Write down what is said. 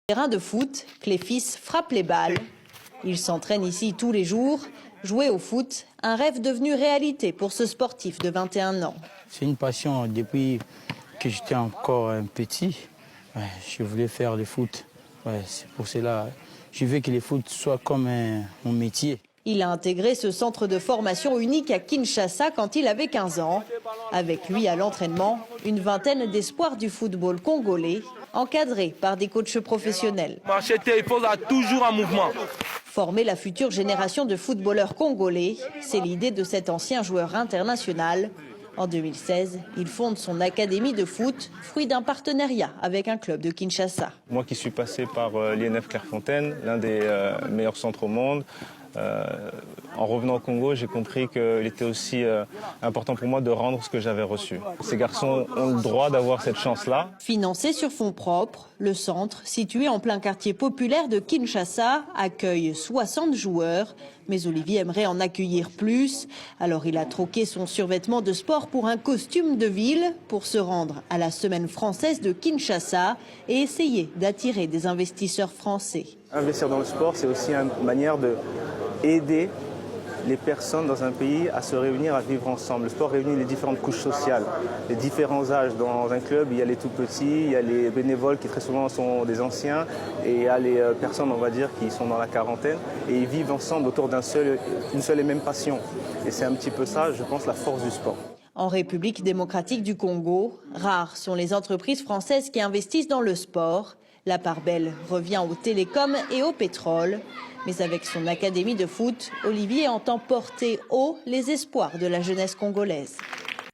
Terrain de foot, Cléfis frappe les balles. Il s'entraîne ici tous les jours. Jouer au foot, un rêve devenu réalité pour ce sportif de 21 ans. C'est une passion depuis que j'étais encore un petit. Je voulais faire le foot. C'est pour cela je veux que le foot soit comme mon métier. Il a intégré ce centre de formation unique à Kinshasa quand il avait 15 ans. Avec lui à l'entraînement, une vingtaine d'espoirs du football congolais, encadrés par des coachs professionnels. Il faut toujours un mouvement. Former la future génération de footballeurs congolais, c'est l'idée de cet ancien joueur international. En 2016, il fonde son académie de foot, fruit d'un partenariat avec un club de Kinshasa. Moi qui suis passé par l'INF Clairefontaine, l'un des meilleurs centres au monde, en revenant au Congo, j'ai compris qu'il était aussi important pour moi de rendre ce que j'avais reçu. Ces garçons ont le droit d'avoir cette chance-là. Financé sur fonds propres, le centre, situé en plein quartier populaire de Kinshasa, accueille 60 joueurs. Mais Olivier aimerait en accueillir plus. Alors il a troqué son survêtement de sport pour un costume de ville pour se rendre à la semaine française de Kinshasa et essayer d'attirer des investisseurs français. Investir dans le sport, c'est aussi une manière d'aider les personnes dans un pays à se réunir, à vivre ensemble. Le sport réunit les différentes couches sociales, les différents âges. Dans un club, il y a les tout-petits, il y a les bénévoles qui très souvent sont des anciens, et il y a les personnes, on va dire, qui sont dans la quarantaine, et ils vivent ensemble autour d'une seule et même passion. Et c'est un petit peu ça, je pense, la force du sport. En République démocratique du Congo, rares sont les entreprises françaises qui investissent dans le sport. La part belle revient aux télécoms et au pétrole. Mais avec son académie de foot, Olivier entend porter haut les espoirs de la jeunesse congolaise.